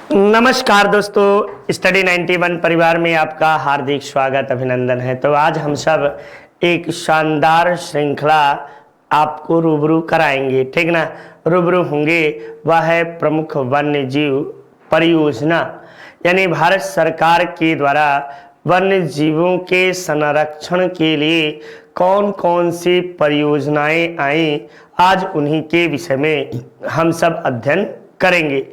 नमस्कार दोस्तों, स्टडी 91 परिवार में आपका हार्दिक स्वागत अभिनंदन है। तो आज हम सब एक शानदार श्रृंखला आपको रूबरू कराएंगे, ठीक ना। रूबरू होंगे वह है प्रमुख वन्य जीव परियोजना, यानी भारत सरकार के द्वारा वन्य जीवों के संरक्षण के लिए कौन कौन सी परियोजनाएं आई, आज उन्हीं के विषय में हम सब अध्ययन करेंगे।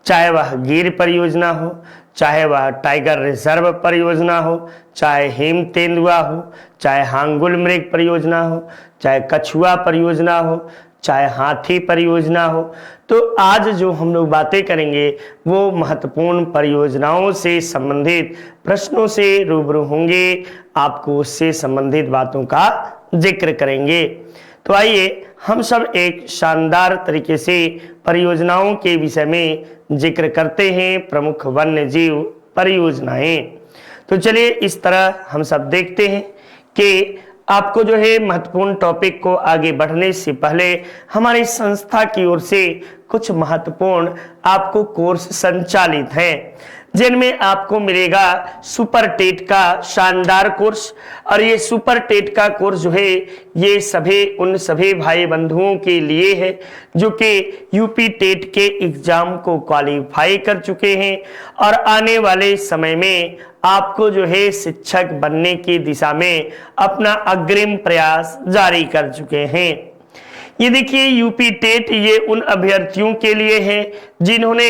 चाहे वह गिर परियोजना हो, चाहे वह टाइगर रिजर्व परियोजना हो, चाहे हेम तेंदुआ हो, चाहे हांगुल मृग परियोजना हो, चाहे कछुआ परियोजना हो, चाहे हाथी परियोजना हो। तो आज जो हम लोग बातें करेंगे वो महत्वपूर्ण परियोजनाओं से संबंधित प्रश्नों से रूबरू होंगे, आपको उससे संबंधित बातों का जिक्र करेंगे। तो आइए हम सब एक शानदार तरीके से परियोजनाओं के विषय में जिक्र करते हैं, प्रमुख वन्य जीव परियोजनाएं। तो चलिए इस तरह हम सब देखते हैं कि आपको जो है महत्वपूर्ण टॉपिक को आगे बढ़ने से पहले हमारी संस्था की ओर से कुछ महत्वपूर्ण आपको कोर्स संचालित हैं, जिनमें आपको मिलेगा सुपर टेट का शानदार कोर्स। और ये सुपर टेट का कोर्स जो है ये उन सभी भाई बंधुओं के लिए है जो कि यूपी टेट के एग्जाम को क्वालिफाई कर चुके हैं और आने वाले समय में आपको जो है शिक्षक बनने की दिशा में अपना अग्रिम प्रयास जारी कर चुके हैं। ये देखिए यूपी टेट ये उन अभ्यर्थियों के लिए है जिन्होंने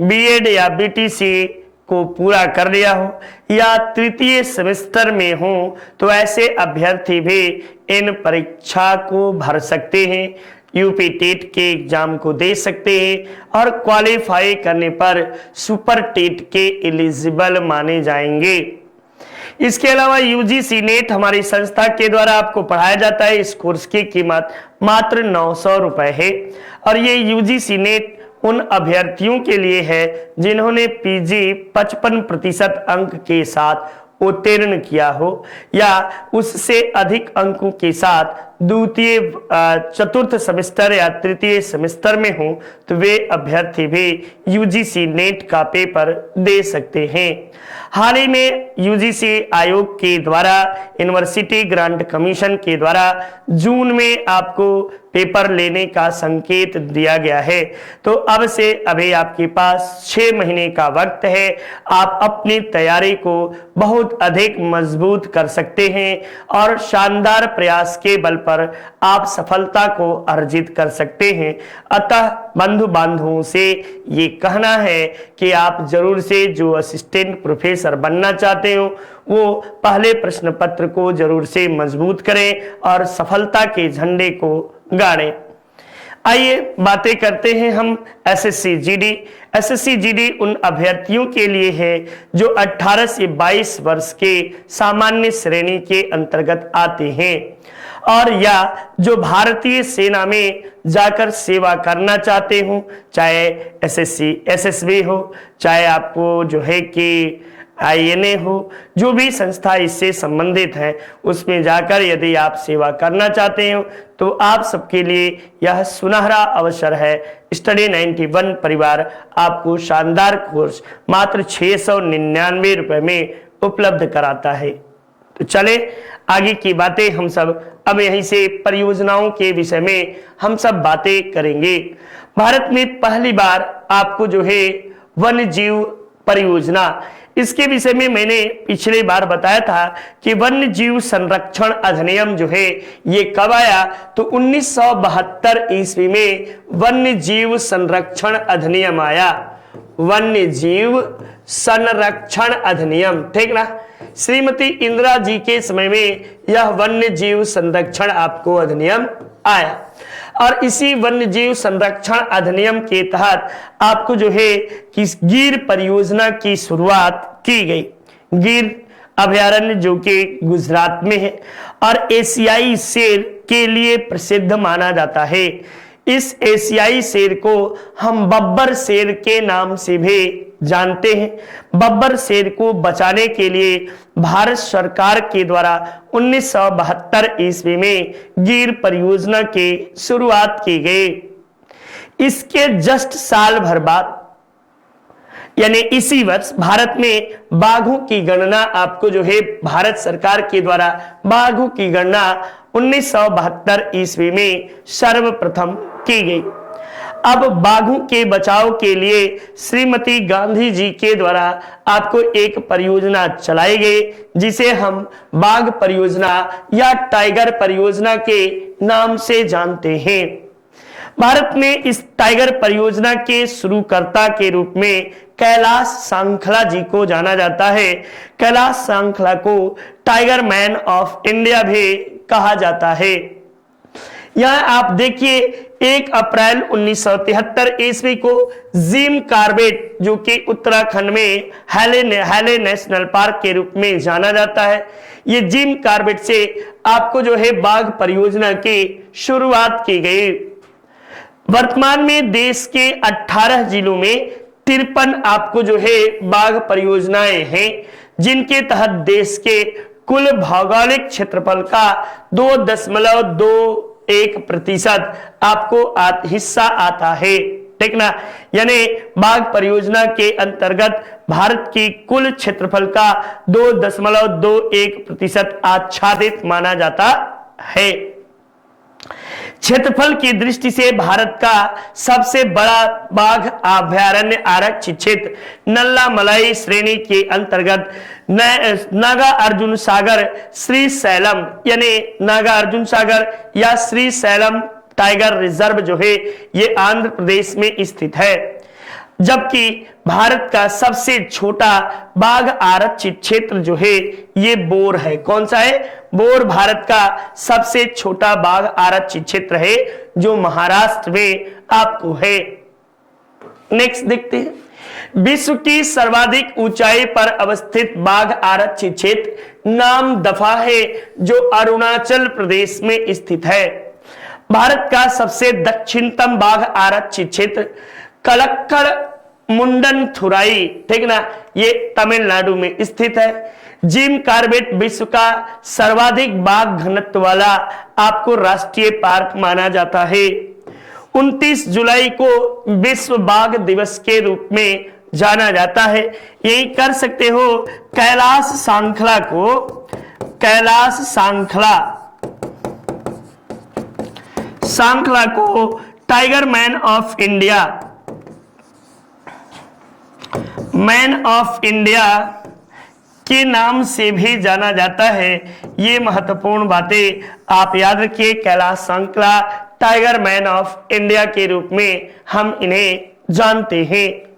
बीएड या बीटीसी को पूरा कर लिया हो या तृतीय सेमेस्टर में हो, तो ऐसे अभ्यर्थी भी इन परीक्षा को भर सकते हैं, यूपी टेट के एग्जाम को दे सकते हैं और क्वालिफाई करने पर सुपर टेट के एलिजिबल माने जाएंगे। इसके अलावा यूजीसी नेट हमारी संस्था के द्वारा आपको पढ़ाया जाता है। इस कोर्स की कीमत मात्र 900 रुपए है और ये यूजीसी नेट उन अभ्यर्थियों के लिए है जिन्होंने पीजी 55% अंक के साथ उत्तीर्ण किया हो या उससे अधिक अंकों के साथ द्वितीय चतुर्थ सेमेस्टर या तृतीय सेमेस्टर में हो, तो वे अभ्यर्थी भी यूजीसी नेट का पेपर दे सकते हैं। हाल ही में यूजीसी आयोग के द्वारा यूनिवर्सिटी ग्रांट कमीशन के द्वारा जून में आपको पेपर लेने का संकेत दिया गया है। तो अब से अभी आपके पास 6 महीने का वक्त है, आप अपनी तैयारी को बहुत अधिक मजबूत कर सकते हैं और शानदार प्रयास के बल पर आप सफलता को अर्जित कर सकते हैं। अतः बंधु बांधवों से ये कहना है कि आप जरूर से जो असिस्टेंट प्रोफेसर बनना चाहते हो वो पहले प्रश्न पत्र को जरूर से मजबूत करें और सफलता के झंडे को गाड़ें। आइए बातें करते हैं हम एसएससी जीडी। एसएससी जीडी उन अभ्यर्थियों के लिए है जो 18 से 22 वर्ष के सामान्य श्रेणी के अंतर्गत आते हैं और या जो भारतीय सेना में जाकर सेवा करना चाहते हो, चाहे एसएससी एसएसबी हो, चाहे आपको जो है कि आईएनए हो, जो भी संस्था इससे संबंधित है उसमें जाकर यदि आप सेवा करना चाहते हो तो आप सबके लिए यह सुनहरा अवसर है। स्टडी 91 परिवार आपको शानदार कोर्स मात्र 699 रुपए में उपलब्ध कराता है। तो चले आगे की बातें हम सब अब यहीं से परियोजनाओं के विषय में हम सब बातें करेंगे। भारत में पहली बार आपको जो है वन्य जीव परियोजना, इसके विषय में मैंने पिछले बार बताया था कि वन्य जीव संरक्षण अधिनियम जो है ये कब आया, तो 1972 ईस्वी में वन्य जीव संरक्षण अधिनियम आया। वन्य जीव संरक्षण अधिनियम, ठीक ना। श्रीमती इंदिरा जी के समय में यह वन्य जीव संरक्षण आपको अधिनियम आया और इसी वन्य जीव संरक्षण अधिनियम के तहत आपको जो है कि गिर परियोजना की शुरुआत की गई। गिर अभयारण्य जो कि गुजरात में है और एशियाई शेर के लिए प्रसिद्ध माना जाता है। इस एशियाई शेर को हम बब्बर शेर के नाम से भी जानते हैं। बब्बर शेर को बचाने के लिए भारत सरकार के द्वारा 1972 ईस्वी में गिर परियोजना की शुरुआत की गई। इसके जस्ट साल भर बाद यानी इसी वर्ष भारत में बाघों की गणना आपको जो है भारत सरकार के द्वारा बाघों की गणना 1972 ईस्वी में सर्वप्रथम की गई। अब बाघों के बचाव के लिए श्रीमती गांधी जी के द्वारा आपको एक परियोजना चलाई गई जिसे हम बाघ परियोजना या टाइगर परियोजना के नाम से जानते हैं। भारत में इस टाइगर परियोजना के शुरूकर्ता के रूप में कैलाश सांखला जी को जाना जाता है। कैलाश सांखला को टाइगर मैन ऑफ इंडिया भी कहा जाता है। यहां आप देखिए 1 अप्रैल 1973 ईस्वी को जिम कॉर्बेट जो कि उत्तराखंड में हैले नेशनल पार्क के रूप में जाना जाता है, ये जिम कॉर्बेट से आपको जो है बाघ परियोजना की शुरुआत की गई। वर्तमान में देश के 18 जिलों में 53 आपको जो है बाघ परियोजनाएं हैं जिनके तहत देश के कुल भौगोलिक क्षेत्रफल का 2.21% आपको हिस्सा आता है, ठीक ना। यानी बाघ परियोजना के अंतर्गत भारत की कुल क्षेत्रफल का 2.21% आच्छादित माना जाता है। क्षेत्रफल की दृष्टि से भारत का सबसे बड़ा बाघ अभयारण्य आरक्षित क्षेत्र नल्ला मलाई श्रेणी के अंतर्गत नागा अर्जुन सागर श्री सैलम यानी नागा अर्जुन सागर या श्री सैलम टाइगर रिजर्व जो है ये आंध्र प्रदेश में स्थित है। जबकि भारत का सबसे छोटा बाघ आरक्षित क्षेत्र जो है ये बोर है। कौन सा है? बोर भारत का सबसे छोटा बाघ आरक्षित क्षेत्र है जो महाराष्ट्र में आपको है। नेक्स्ट देखते हैं, विश्व की सर्वाधिक ऊंचाई पर अवस्थित बाघ आरक्षित क्षेत्र नामदफा है जो अरुणाचल प्रदेश में स्थित है। भारत का सबसे दक्षिणतम बाघ आरक्षित क्षेत्र कलक्कड़ मुंडन थुराई, ठीक ना, ये तमिलनाडु में स्थित है। जिम कॉर्बेट विश्व का सर्वाधिक बाघ घनत्व वाला आपको राष्ट्रीय पार्क माना जाता है। 29 जुलाई को विश्व बाघ दिवस के रूप में जाना जाता है। यही कर सकते हो कैलाश सांखला को टाइगर मैन ऑफ इंडिया के नाम से भी जाना जाता है। ये महत्वपूर्ण बातें आप याद रखिए। Kailash Sankhla tiger man of India के रूप में हम इन्हें जानते हैं।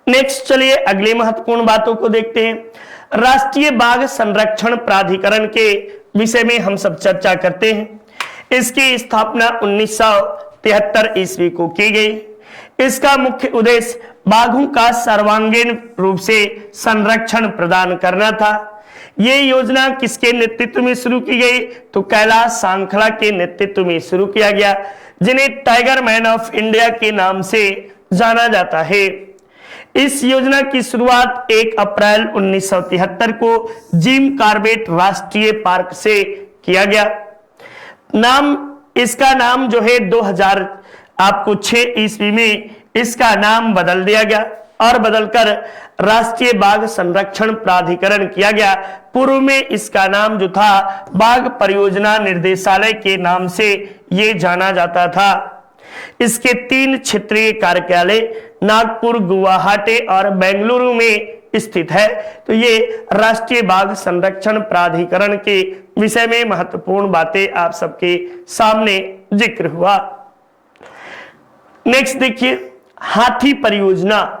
नेक्स्ट चलिए अगली महत्वपूर्ण बातों को देखते हैं। राष्ट्रीय बाघ संरक्षण प्राधिकरण के विषय में हम सब चर्चा करते हैं। इसकी स्थापना 1973 ईस्वी को की गई। इसका मुख्य उद्देश्य बाघों का सर्वांगीण रूप से संरक्षण प्रदान करना था। यह योजना किसके नेतृत्व में शुरू की गई? तो कैलाश सांखला के नेतृत्व में शुरू किया गया, जिन्हें टाइगर मैन ऑफ इंडिया के नाम से जाना जाता है। इस योजना की शुरुआत 1 अप्रैल 1973 को जिम कॉर्बेट राष्ट्रीय पार्क से किया गया। इसका नाम जो है 2006 ईस्वी में इसका नाम बदल दिया गया और बदलकर राष्ट्रीय बाघ संरक्षण प्राधिकरण किया गया। पूर्व में इसका नाम जो था बाघ परियोजना निर्देशालय के नाम से ये जाना जाता था। इसके 3 क्षेत्रीय कार्यालय नागपुर, गुवाहाटी और बेंगलुरु में स्थित है। तो ये राष्ट्रीय बाघ संरक्षण प्राधिकरण के विषय में महत्वपूर्ण बातें आप सबके सामने जिक्र हुआ। नेक्स्ट देखिए हाथी परियोजना।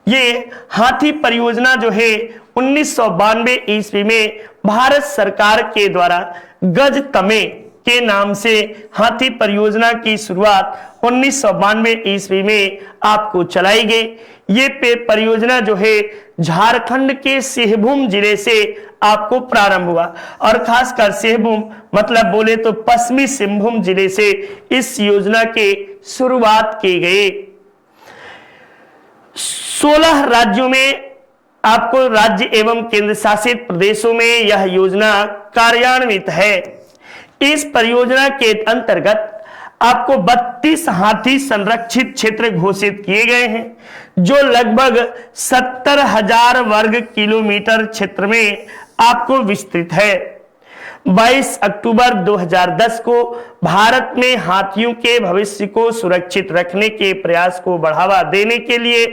ये हाथी परियोजना जो है 1992 ईस्वी में भारत सरकार के द्वारा गज तमे के नाम से हाथी परियोजना की शुरुआत 1992 ईस्वी में आपको चलाई गई। ये परियोजना जो है झारखंड के सिंहभूम जिले से आपको प्रारंभ हुआ और खासकर सिंहभूम मतलब बोले तो पश्चिमी सिंहभूम जिले से इस योजना की शुरुआत की गई। 16 राज्यों में आपको राज्य एवं केंद्र शासित प्रदेशों में यह योजना कार्यान्वित है। इस परियोजना के अंतर्गत आपको 32 हाथी संरक्षित क्षेत्र घोषित किए गए हैं, जो लगभग 70,000 वर्ग किलोमीटर क्षेत्र में आपको विस्तृत है। 22 अक्टूबर 2010 को भारत में हाथियों के भविष्य को सुरक्षित रखने के प्रयास को बढ़ावा देने के लिए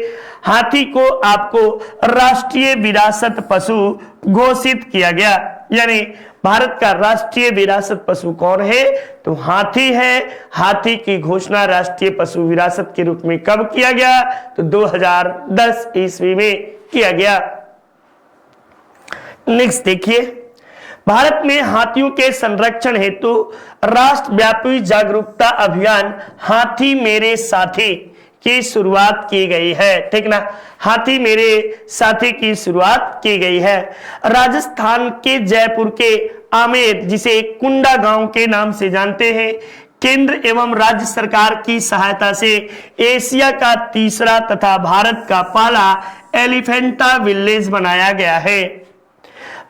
हाथी को आपको राष्ट्रीय विरासत पशु घोषित किया गया। यानी भारत का राष्ट्रीय विरासत पशु कौन है? तो हाथी है। हाथी की घोषणा राष्ट्रीय पशु विरासत के रूप में कब किया गया? तो 2010 ईस्वी में किया गया। नेक्स्ट देखिए, भारत में हाथियों के संरक्षण हेतु राष्ट्रव्यापी जागरूकता अभियान हाथी मेरे साथी की शुरुआत की गई है। ठीक ना, हाथी मेरे साथी की शुरुआत की गई है। राजस्थान के जयपुर के आमेर, जिसे कुंडा गांव के नाम से जानते हैं, केंद्र एवं राज्य सरकार की सहायता से एशिया का तीसरा तथा भारत का पहला एलिफेंटा विलेज बनाया गया है।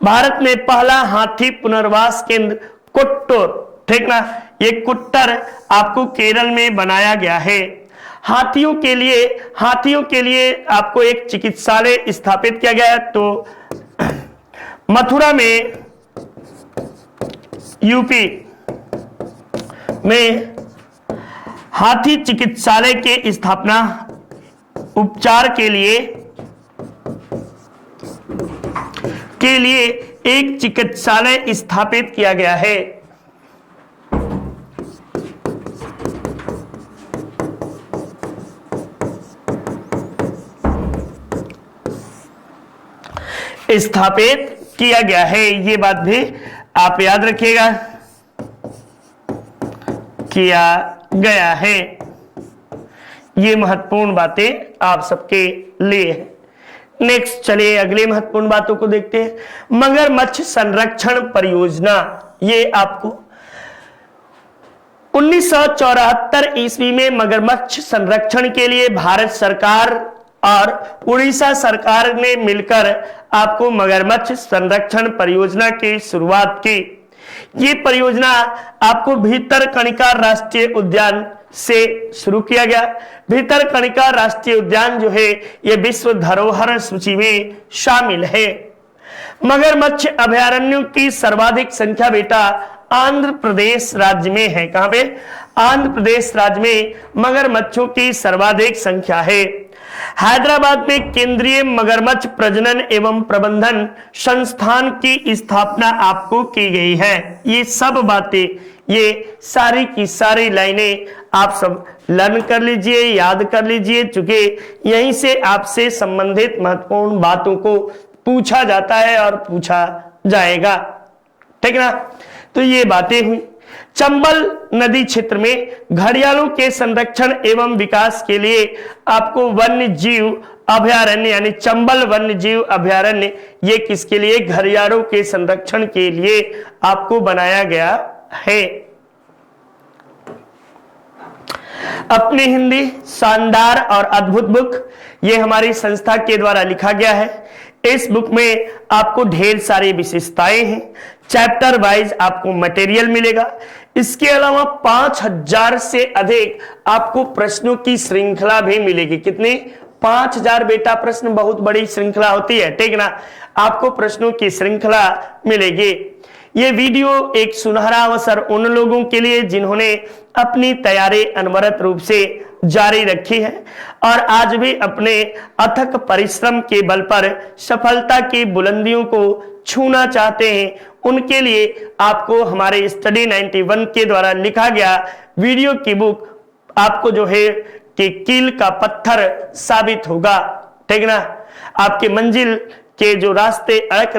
भारत में पहला हाथी पुनर्वास केंद्र कुट्टूर, ठीक ना, ये कुट्टर आपको केरल में बनाया गया है। हाथियों के लिए आपको एक चिकित्सालय स्थापित किया गया है। तो मथुरा में, यूपी में हाथी चिकित्सालय के स्थापना उपचार के लिए एक चिकित्सालय स्थापित किया गया है। ये बात भी आप याद रखिएगा, किया गया है। ये महत्वपूर्ण बातें आप सबके लिए है। नेक्स्ट चलिए अगले महत्वपूर्ण बातों को देखते हैं। मगरमच्छ संरक्षण परियोजना, ये आपको 1974 ईस्वी में मगरमच्छ संरक्षण के लिए भारत सरकार और उड़ीसा सरकार ने मिलकर आपको मगरमच्छ संरक्षण परियोजना की शुरुआत की। ये परियोजना आपको भीतरकनिका राष्ट्रीय उद्यान से शुरू किया गया। भीतरकनिका राष्ट्रीय उद्यान जो है ये विश्व धरोहर सूची में शामिल है। मगरमच्छ अभयारण्यों की सर्वाधिक संख्या बेटा आंध्र प्रदेश राज्य में है। कहां पे? आंध्र प्रदेश राज्य में मगरमच्छों की सर्वाधिक संख्या है। हैदराबाद में केंद्रीय मगरमच्छ प्रजनन एवं प्रबंधन संस्थान की स्थापना आपको की गई है। ये सब बातें, ये सारी की सारी लाइनें आप सब लर्न कर लीजिए, याद कर लीजिए, चूंकि यहीं से आपसे संबंधित महत्वपूर्ण बातों को पूछा जाता है और पूछा जाएगा। ठीक ना, तो ये बातें हुई। चंबल नदी क्षेत्र में घड़ियालों के संरक्षण एवं विकास के लिए आपको वन्य जीव अभयारण्य यानी चंबल वन्य जीव अभयारण्य, ये किसके लिए? घड़ियालों के संरक्षण के लिए आपको बनाया गया है। अपनी हिंदी शानदार और अद्भुत बुक, ये हमारी संस्था के द्वारा लिखा गया है। इस बुक में आपको ढेर सारी विशेषताएं हैं। चैप्टर वाइज आपको मटेरियल मिलेगा। इसके अलावा 5000 से अधिक आपको प्रश्नों की श्रृंखला भी मिलेगी। कितनी? 5000 बेटा प्रश्न, बहुत बड़ी श्रृंखला होती है। ठीक ना, आपको प्रश्नों की श्रृंखला मिलेगी। ये वीडियो एक सुनहरा अवसर उन लोगों के लिए जिन्होंने अपनी तैयारी अनवरत रूप से जारी रखी है और आज भी अपने अथक परिश्रम के बल पर सफलता की बुलंदियों को छूना चाहते हैं। उनके लिए आपको हमारे स्टडी 91 के द्वारा लिखा गया वीडियो की बुक आपको जो है कि कील का पत्थर साबित होगा। ठीक ना, आपके मंजिल के जो रास्ते अड़क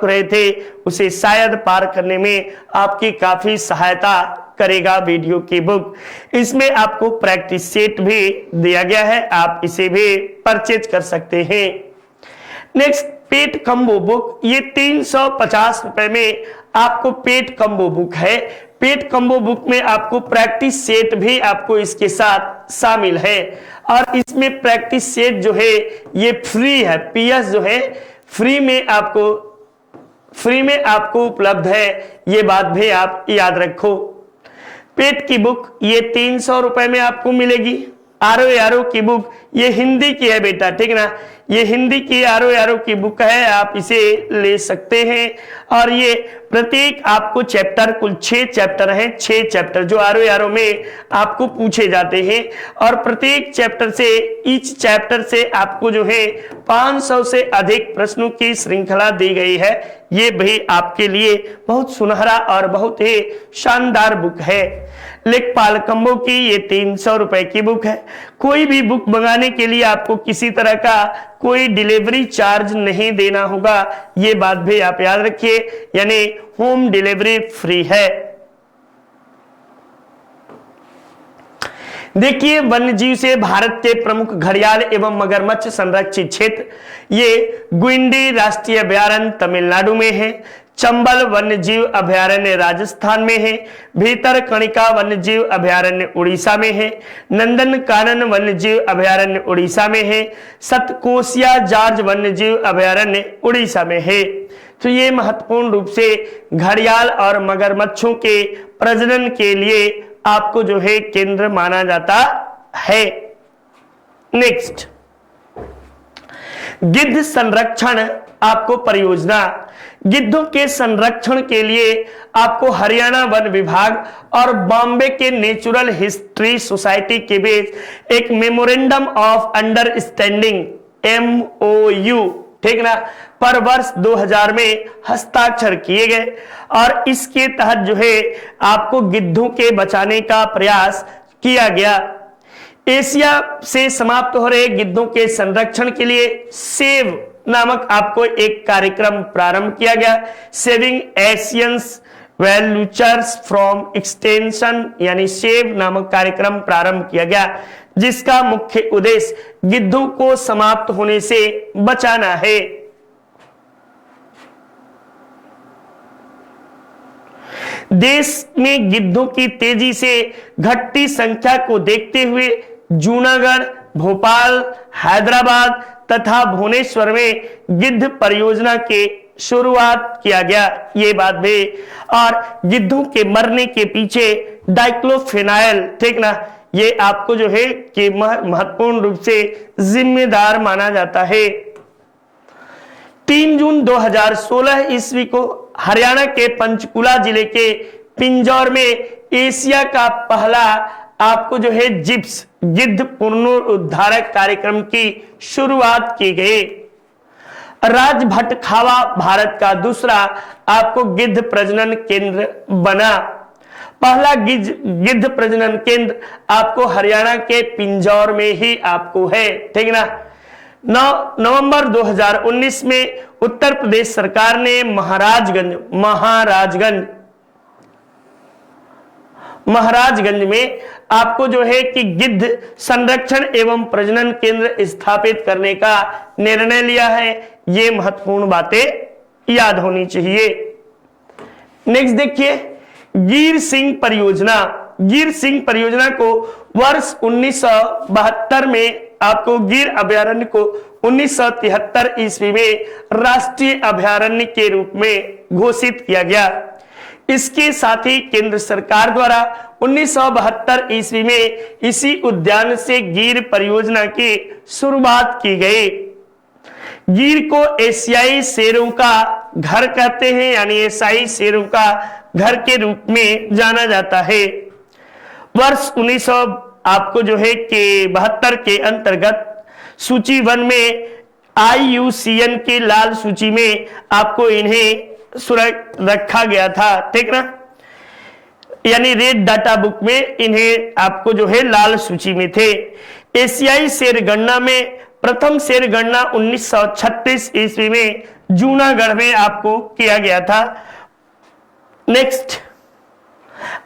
रहे थे उसे शायद पार करने में आपकी काफी सहायता करेगा वीडियो की बुक। इसमें आपको प्रैक्टिस सेट भी दिया गया है, आप इसे भी परचेज कर सकते हैं। नेक्स्ट, पेट कम्बो बुक, ये 350 रुपए में आपको पेट कम्बो बुक है। पेट कम्बो बुक में आपको प्रैक्टिस सेट भी आपको इसके साथ शामिल है और इसमें प्रैक्टिस सेट जो है ये फ्री है। पीएस जो है फ्री में आपको उपलब्ध है, ये बात भी आप याद रखो। पेट की बुक ये 300 रुपए में आपको मिलेगी। आरो यारो की बुक ये हिंदी की है बेटा, ठीक ना, ये हिंदी की आरो यारो की बुक है, आप इसे ले सकते हैं। और ये प्रत्येक आपको चैप्टर, कुल 6 चैप्टर हैं, 6 चैप्टर जो आरो यारो में आपको पूछे जाते हैं। और प्रत्येक चैप्टर से, ईच चैप्टर से आपको जो है 500 से अधिक प्रश्नों की श्रृंखला दी गई है। ये भी आपके लिए बहुत सुनहरा और बहुत ही शानदार बुक है। लेखपाल कंबो की ये 300 रुपए की बुक है। कोई भी बुक मंगाने के लिए आपको किसी तरह का कोई डिलीवरी चार्ज नहीं देना होगा, ये बात भी आप याद रखिए, यानी होम डिलीवरी फ्री है। देखिए, वन्यजीव से भारत के प्रमुख घड़ियाल एवं मगरमच्छ संरक्षित क्षेत्र, ये गुइंडी राष्ट्रीय अभयारण्य तमिलनाडु में है, चंबल वन्यजीव अभयारण्य राजस्थान में है, भीतर कणिका वन्यजीव अभयारण्य उड़ीसा में है, नंदनकानन वन्यजीव अभयारण्य उड़ीसा में है, सतकोसिया जार्ज वन्यजीव अभयारण्य उड़ीसा में है। तो ये महत्वपूर्ण रूप से घड़ियाल और मगरमच्छों के प्रजनन के लिए आपको जो है केंद्र माना जाता है। नेक्स्ट, गिद्ध संरक्षण आपको परियोजना। गिद्धों के संरक्षण के लिए आपको हरियाणा वन विभाग और बॉम्बे के नेचुरल हिस्ट्री सोसाइटी के बीच एक मेमोरेंडम ऑफ अंडरस्टैंडिंग MOU, ठीक ना, पर वर्ष 2000 में हस्ताक्षर किए गए। और इसके तहत जो है आपको गिद्धों के बचाने का प्रयास किया गया। एशिया से समाप्त हो रहे गिद्धों के संरक्षण के लिए सेव नामक आपको एक कार्यक्रम प्रारंभ किया गया। सेविंग एशियंस वेलुचर्स फ्रॉम एक्सटेंशन, यानी सेव नामक कार्यक्रम प्रारंभ किया गया, जिसका मुख्य उद्देश्य गिद्धों को समाप्त होने से बचाना है। देश में गिद्धों की तेजी से घटती संख्या को देखते हुए जूनागढ़, भोपाल, हैदराबाद तथा भुवनेश्वर में गिद्ध परियोजना के शुरुआत किया गया, ये बात भी। और गिद्धों के मरने के पीछे डाइक्लोफेनाइल, ठीक ना, ये आपको जो है कि महत्वपूर्ण रूप से जिम्मेदार माना जाता है। 3 जून 2016 ईस्वी को हरियाणा के पंचकुला जिले के पिंजौर में एशिया का पहला आपको जो है जिप्स गिद्ध पुनरुद्धारक कार्यक्रम की शुरुआत की गई। राजभटखावा भारत का दूसरा आपको गिद्ध प्रजनन केंद्र बना। पहला गिद्ध प्रजनन केंद्र आपको हरियाणा के पिंजौर में ही आपको है, ठीक ना। 9 नवंबर 2019 में उत्तर प्रदेश सरकार ने महाराजगंज में आपको जो है कि गिद्ध संरक्षण एवं प्रजनन केंद्र स्थापित करने का निर्णय लिया है। ये महत्वपूर्ण बातें याद होनी चाहिए। नेक्स्ट देखिए, गिर सिंह परियोजना। गिर सिंह परियोजना को वर्ष 1972 में आपको गिर अभयारण्य को 1973 ईस्वी में राष्ट्रीय अभयारण्य के रूप में घोषित किया गया। इसके साथ ही केंद्र सरकार द्वारा 1972 ईस्वी में इसी उद्यान से गिर परियोजना की शुरुआत की गई। गिर को एशियाई शेरों का घर कहते हैं, यानी एशियाई शेरों का घर के रूप में जाना जाता है। वर्ष 1900 आपको जो है कि 72 के अंतर्गत सूची 1 में IUCN की लाल सूची में आपको इन्हें रखा गया था, ठीक ना, यानी रेड डाटा बुक में इन्हें आपको जो है लाल सूची में थे। एशियाई शेर गणना में प्रथम शेर गणना 1936 ईस्वी में जूनागढ़ में आपको किया गया था। नेक्स्ट,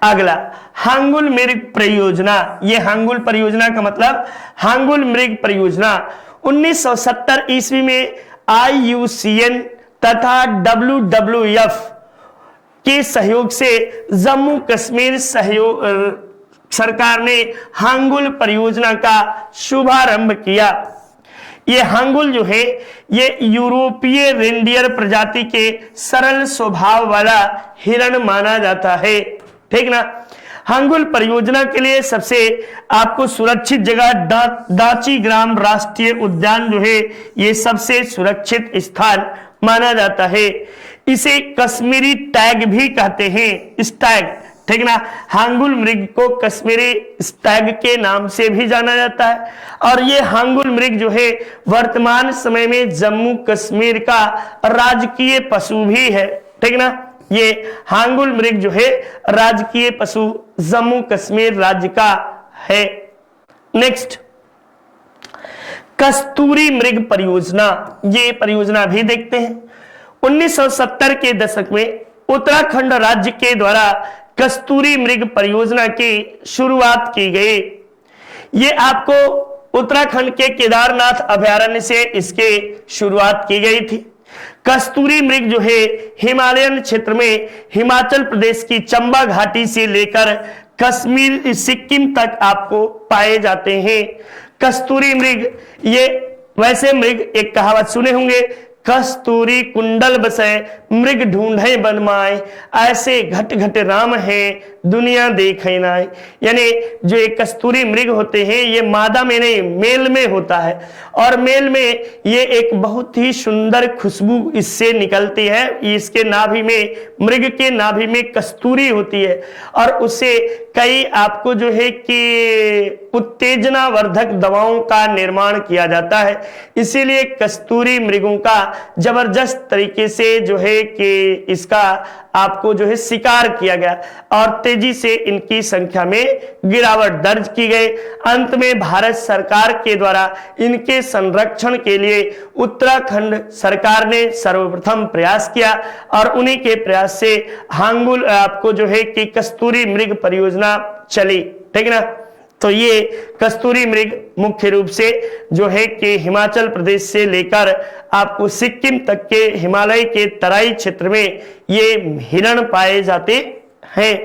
अगला हांगुल मृग परियोजना। ये हांगुल परियोजना का मतलब हांगुल मृग परियोजना 1970 ईस्वी में IUCN तथा WWF के सहयोग से जम्मू कश्मीर सरकार ने हांगुल परियोजना का शुभारंभ किया। ये हांगुल जो है ये यूरोपीय रेंडियर प्रजाति के सरल स्वभाव वाला हिरण माना जाता है, ठीक ना। हांगुल परियोजना के लिए सबसे आपको सुरक्षित जगह दाची ग्राम राष्ट्रीय उद्यान जो है ये सबसे सुरक्षित स्थान माना जाता है। इसे कश्मीरी टैग भी कहते हैं, स्टैग, ठीक ना। हांगुल मृग को कश्मीरी स्टैग के नाम से भी जाना जाता है। और ये हांगुल मृग जो है वर्तमान समय में जम्मू कश्मीर का राजकीय पशु भी है, ठीक ना। ये हांगुल मृग जो है राजकीय पशु जम्मू कश्मीर राज्य का है। नेक्स्ट, कस्तूरी मृग परियोजना, ये परियोजना भी देखते हैं। 1970 के दशक में उत्तराखंड राज्य के द्वारा कस्तूरी मृग परियोजना की शुरुआत की गई। ये आपको उत्तराखंड के केदारनाथ अभयारण्य से इसके शुरुआत की गई थी। कस्तूरी मृग जो है हिमालयन क्षेत्र में हिमाचल प्रदेश की चंबा घाटी से लेकर कश्मीर सिक्किम तक आपको पाए जाते हैं। कस्तूरी मृग, ये वैसे मृग, एक कहावत सुने होंगे, कस्तूरी कुंडल बसे मृग ढूंढे बनमाए, ऐसे घट घट राम है दुनिया देखे ना। यानी जो एक कस्तूरी मृग होते हैं ये मादा में नहीं मेल में होता है, और मेल में ये एक बहुत ही सुंदर खुशबू इससे निकलती है। इसके नाभि में, मृग के नाभि में कस्तूरी होती है, और उससे कई आपको जो है कि उत्तेजना वर्धक दवाओं का निर्माण किया जाता है। इसीलिए कस्तूरी मृगों का जबरदस्त तरीके से जो है कि इसका आपको जो है शिकार किया गया, और तेजी से इनकी संख्या में गिरावट दर्ज की गई। अंत में भारत सरकार के द्वारा इनके संरक्षण के लिए उत्तराखंड सरकार ने सर्वप्रथम प्रयास किया, और उन्हीं के प्रयास से हांगुल आपको जो है कि कस्तूरी मृग परियोजना चली, ठीक ना। तो ये कस्तूरी मृग मुख्य रूप से जो है कि हिमाचल प्रदेश से लेकर आपको सिक्किम तक के हिमालय के तराई क्षेत्र में ये हिरण पाए जाते हैं।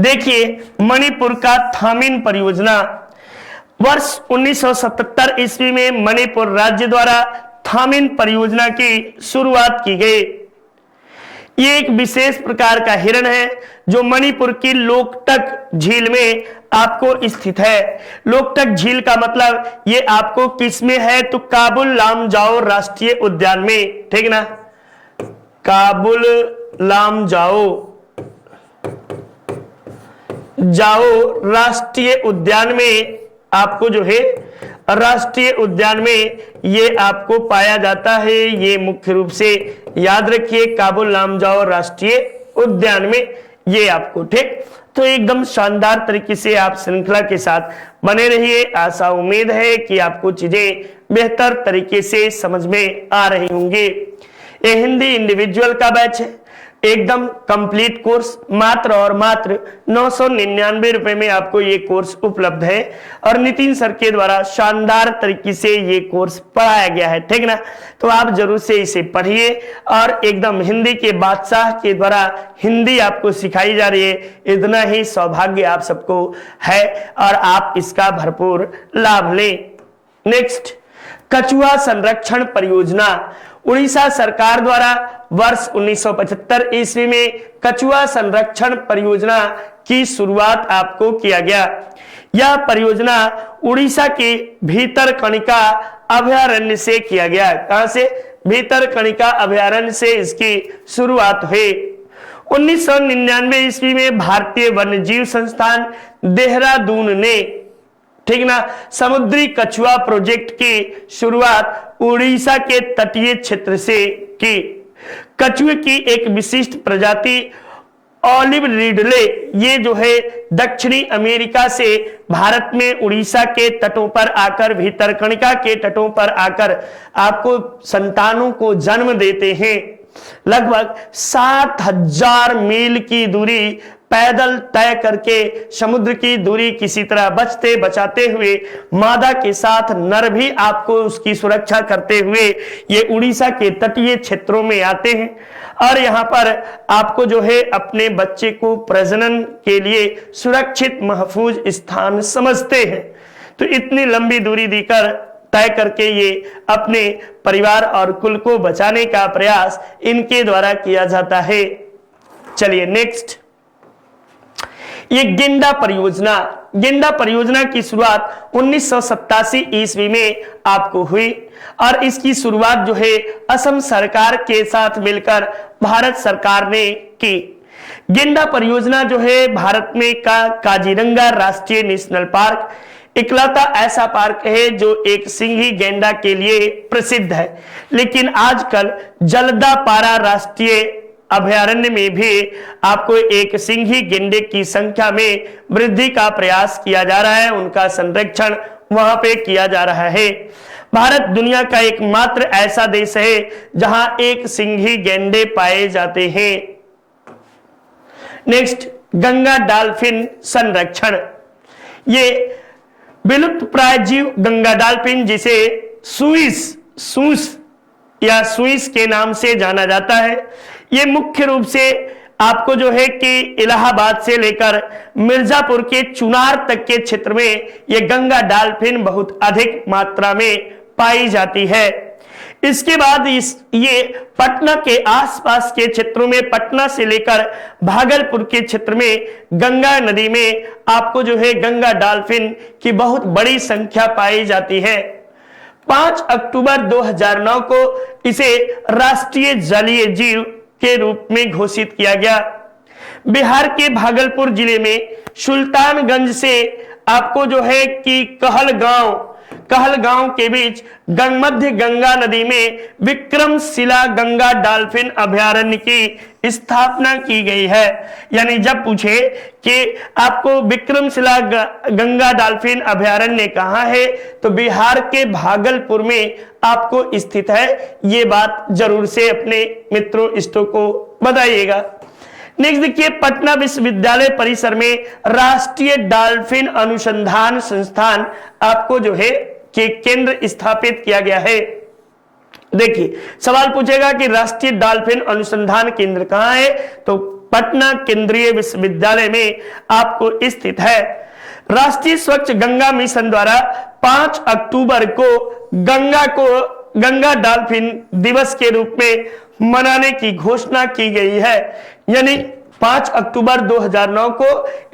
देखिए मणिपुर का थामिन परियोजना, वर्ष 1977 ईस्वी में मणिपुर राज्य द्वारा थामिन परियोजना की शुरुआत की गई। ये एक विशेष प्रकार का हिरण है जो मणिपुर की लोकटक झील में आपको स्थित है। लोकटक झील का मतलब ये आपको किस में है, तो काबुल लामजाओ राष्ट्रीय उद्यान में, ठीक ना। काबुल लामजाओ राष्ट्रीय उद्यान में आपको जो है राष्ट्रीय उद्यान में ये आपको पाया जाता है। ये मुख्य रूप से याद रखिए काबुल लामजाओ राष्ट्रीय उद्यान में ये आपको, ठीक। तो एकदम शानदार तरीके से आप श्रृंखला के साथ बने रहिए। आशा उम्मीद है कि आपको चीजें बेहतर तरीके से समझ में आ रही होंगी। ये हिंदी इंडिविजुअल का बैच है, एकदम कंप्लीट कोर्स, मात्र और मात्र 999 रुपए में आपको ये कोर्स उपलब्ध है, और नितिन सर के द्वारा शानदार तरीके से ये कोर्स पढ़ाया गया है, ठीक ना। तो आप जरूर से इसे पढ़िए, और एकदम हिंदी के बादशाह के द्वारा हिंदी आपको सिखाई जा रही है। इतना ही सौभाग्य आप सबको है, और आप इसका भरपूर लाभ लें। नेक्स्ट, कछुआ संरक्षण परियोजना, उड़ीसा सरकार द्वारा वर्ष 1975 ईस्वी में कछुआ संरक्षण परियोजना की शुरुआत आपको किया गया। यह परियोजना उड़ीसा के भीतरकनिका अभयारण्य से किया गया। कहां से? भीतरकनिका अभयारण्य से इसकी शुरुआत हुई। 1999 ईस्वी में भारतीय वन्यजीव संस्थान देहरादून ने, ठीक ना, समुद्री कछुआ प्रोजेक्ट की शुरुआत उड़ीसा के तटीय क्षेत्र से की। कछुए की एक विशिष्ट प्रजाति ऑलिव रिडले, ये जो है दक्षिणी अमेरिका से भारत में उड़ीसा के तटों पर आकर, भीतरकनिका के तटों पर आकर आपको संतानों को जन्म देते हैं। लगभग 60,000 मील की दूरी पैदल तय करके समुद्र की दूरी किसी तरह बचते बचाते हुए मादा के साथ नर भी आपको उसकी सुरक्षा करते हुए ये उड़ीसा के तटीय क्षेत्रों में आते हैं, और यहाँ पर आपको जो है अपने बच्चे को प्रजनन के लिए सुरक्षित महफूज स्थान समझते हैं। तो इतनी लंबी दूरी देकर तय करके ये अपने परिवार और कुल को बचाने का प्रयास इनके द्वारा किया जाता है। चलिए नेक्स्ट, ये गेंडा परियोजना की शुरुआत 1987 ईस्वी में आपको हुई और इसकी शुरुआत जो है असम सरकार के साथ मिलकर भारत सरकार ने की। गेंडा परियोजना जो है भारत में काजीरंगा राष्ट्रीय नेशनल पार्क इकलौता ऐसा पार्क है जो एक सिंघी गेंडा के लिए प्रसिद्ध है, लेकिन आजकल जलदापारा राष्ट्रीय अभयारण्य में भी आपको एक सिंघी गेंडे की संख्या में वृद्धि का प्रयास किया जा रहा है, उनका संरक्षण वहां पे किया जा रहा है। भारत दुनिया का एकमात्र ऐसा देश है जहां एक सिंघी गेंडे पाए जाते हैं। नेक्स्ट, गंगा डॉल्फिन संरक्षण। ये विलुप्त प्राय जीव गंगा डॉल्फिन जिसे सुइस के नाम से जाना जाता है, ये मुख्य रूप से आपको जो है कि इलाहाबाद से लेकर मिर्जापुर के चुनार तक के क्षेत्र में ये गंगा डॉल्फिन बहुत अधिक मात्रा में पाई जाती है। इसके बाद ये पटना के आसपास के क्षेत्रों में, पटना से लेकर भागलपुर के क्षेत्र में गंगा नदी में आपको जो है गंगा डॉल्फिन की बहुत बड़ी संख्या पाई जाती है। 5 अक्टूबर 2009 को इसे राष्ट्रीय जलीय जीव के रूप में घोषित किया गया। बिहार के भागलपुर जिले में सुल्तानगंज से आपको जो है कि कहलगांव के बीच मध्य गंगा नदी में विक्रमशिला गंगा डॉल्फिन अभयारण्य की स्थापना की गई है। यानी जब पूछे कि आपको विक्रमशिला गंगा डॉल्फिन अभयारण्य कहां है, तो बिहार के भागलपुर में आपको स्थित है। ये बात जरूर से अपने मित्रों इष्टों को बताइएगा। नेक्स्ट देखिए, पटना विश्वविद्यालय परिसर में राष्ट्रीय डॉल्फिन अनुसंधान संस्थान आपको जो है कि केंद्र स्थापित किया गया है। देखिए, सवाल पूछेगा कि राष्ट्रीय डॉल्फिन अनुसंधान केंद्र कहां है, तो पटना केंद्रीय विश्वविद्यालय में आपको स्थित है। राष्ट्रीय स्वच्छ गंगा मिशन द्वारा 5 अक्टूबर को गंगा डॉल्फिन दिवस के रूप में मनाने की घोषणा की गई है। यानी 5 अक्टूबर 2009 को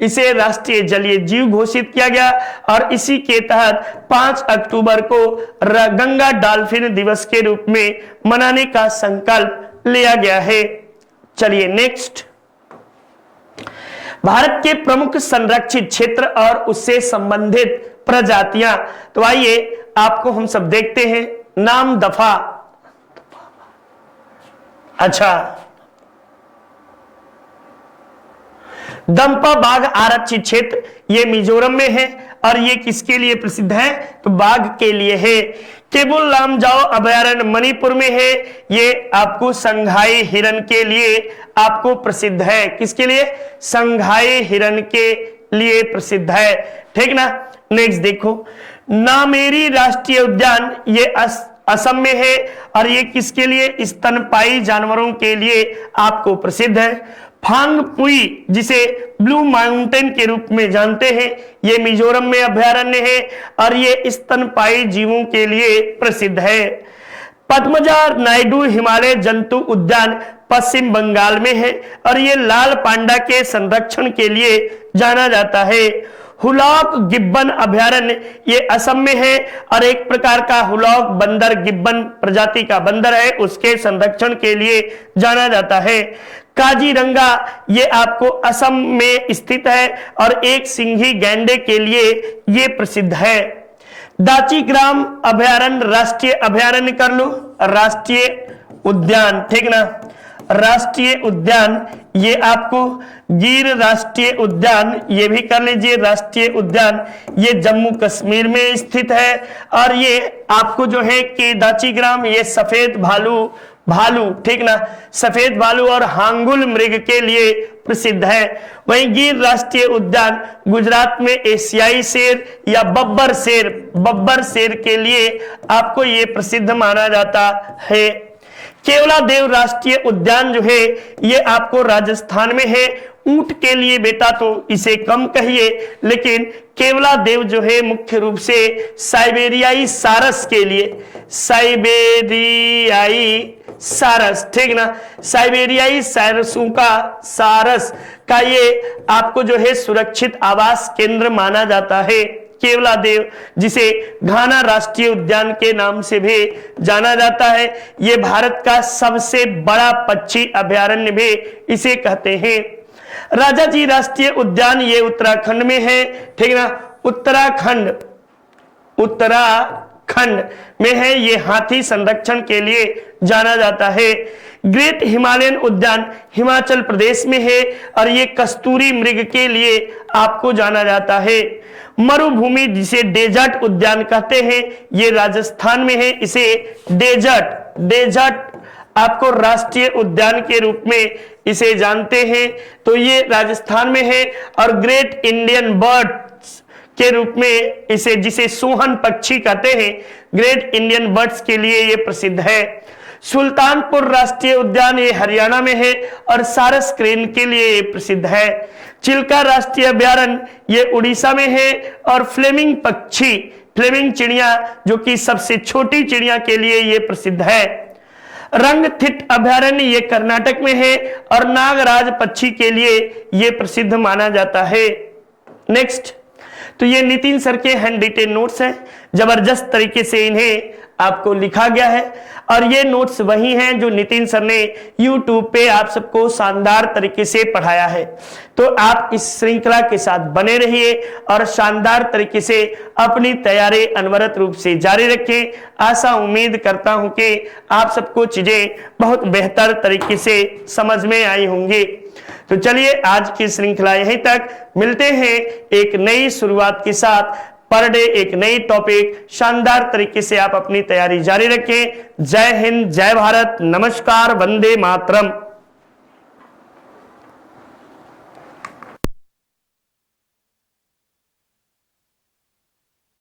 इसे राष्ट्रीय जलीय जीव घोषित किया गया और इसी के तहत 5 अक्टूबर को गंगा डॉल्फिन दिवस के रूप में मनाने का संकल्प लिया गया है। चलिए नेक्स्ट, भारत के प्रमुख संरक्षित क्षेत्र और उससे संबंधित प्रजातियां। तो आइए आपको हम सब देखते हैं। नाम दफा, अच्छा, दंपा बाघ आरक्षित क्षेत्र ये मिजोरम में है और ये किसके लिए प्रसिद्ध है, तो बाघ के लिए है। केबुल लामजाओ अभयारण्य मणिपुर में है, ये आपको संघाई हिरण के लिए आपको प्रसिद्ध है। किसके लिए, संघाई हिरण के लिए प्रसिद्ध है, ठीक ना। नेक्स्ट देखो, नामेरी राष्ट्रीय उद्यान ये असम में है और ये किसके लिए, स्तनपायी जानवरों के लिए आपको प्रसिद्ध है। फांगपुई जिसे ब्लू माउंटेन के रूप में जानते हैं, ये मिजोरम में अभयारण्य है और ये स्तनपायी जीवों के लिए प्रसिद्ध है। पद्मजा नायडू हिमालय जंतु उद्यान पश्चिम बंगाल में है और ये लाल पांडा के संरक्षण के लिए जाना जाता है। हुलॉक गिब्बन अभयारण्य ये असम में है और एक प्रकार का हुलॉक बंदर गिब्बन प्रजाति का बंदर है, उसके संरक्षण के लिए जाना जाता है। काजीरंगा ये आपको असम में स्थित है और एक सिंघी गैंडे के लिए ये प्रसिद्ध है। दाचीग्राम अभयारण्य राष्ट्रीय अभयारण्य कर लो, राष्ट्रीय उद्यान, ठीक ना। राष्ट्रीय उद्यान ये आपको गिर राष्ट्रीय उद्यान ये भी कर लीजिए। राष्ट्रीय उद्यान ये जम्मू कश्मीर में स्थित है और ये आपको जो है कि दाचीग्राम ये सफेद भालू, ठीक ना, सफेद भालू और हांगुल मृग के लिए प्रसिद्ध है। वहीं गिर राष्ट्रीय उद्यान गुजरात में एशियाई शेर या बब्बर शेर के लिए आपको ये प्रसिद्ध माना जाता है। केवलादेव राष्ट्रीय उद्यान जो है ये आपको राजस्थान में है। ऊंट के लिए बेटा तो इसे कम कहिए, लेकिन केवलादेव जो है मुख्य रूप से साइबेरियाई सारस के लिए, साइबेरियाई सारस, ठीक ना, साइबेरियाई सारसों का सारस का ये आपको जो है सुरक्षित आवास केंद्र माना जाता है। केवलादेव, जिसे घाना राष्ट्रीय उद्यान के नाम से भी जाना जाता है, ये भारत का सबसे बड़ा पक्षी अभयारण्य भी इसे कहते हैं। राजाजी राष्ट्रीय उद्यान ये उत्तराखंड में है, ठीक ना, उत्तराखंड में है। ये हाथी संरक्षण के लिए जाना जाता है। ग्रेट हिमालयन उद्यान हिमाचल प्रदेश में है और ये कस्तूरी मृग के लिए आपको जाना जाता है। मरुभूमि, जिसे डेजर्ट उद्यान कहते हैं, ये राजस्थान में है। इसे डेजर्ट आपको राष्ट्रीय उद्यान के रूप में इसे जानते हैं, तो ये राजस्थान में है। और ग्रेट इंडियन बर्ड्स के रूप में इसे, जिसे सोहन पक्षी कहते हैं, ग्रेट इंडियन बर्ड्स के लिए ये प्रसिद्ध है। सुल्तानपुर राष्ट्रीय उद्यान ये हरियाणा में है और सारस क्रेन के लिए ये प्रसिद्ध है। चिल्का राष्ट्रीय अभयारण्य ये उड़ीसा में है और फ्लेमिंग चिड़िया जो कि सबसे छोटी चिड़िया के लिए ये प्रसिद्ध है। रंगथिट अभयारण्य ये कर्नाटक में है और नागराज पक्षी के लिए ये प्रसिद्ध माना जाता है। नेक्स्ट, तो ये नितिन सर के हैंड रिटेन नोट्स हैं, जबरदस्त तरीके से इन्हें आपको लिखा गया है और ये नोट्स वही हैं जो नितिन सर ने YouTube पे आप सबको शानदार तरीके से पढ़ाया है। तो आप इस श्रृंखला के साथ बने रहिए और शानदार तरीके से अपनी तैयारी अनवरत रूप से जारी रखें। आशा उम्मीद करता हूं कि आप सबको चीजें बहुत बेहतर तरीके से समझ में आई होंगी। तो चलिए आज की श्रृंखला यहीं तक, मिलते हैं एक नई शुरुआत के साथ। पर डे एक नई टॉपिक, शानदार तरीके से आप अपनी तैयारी जारी रखें। जय हिंद, जय भारत, नमस्कार, वंदे मातरम।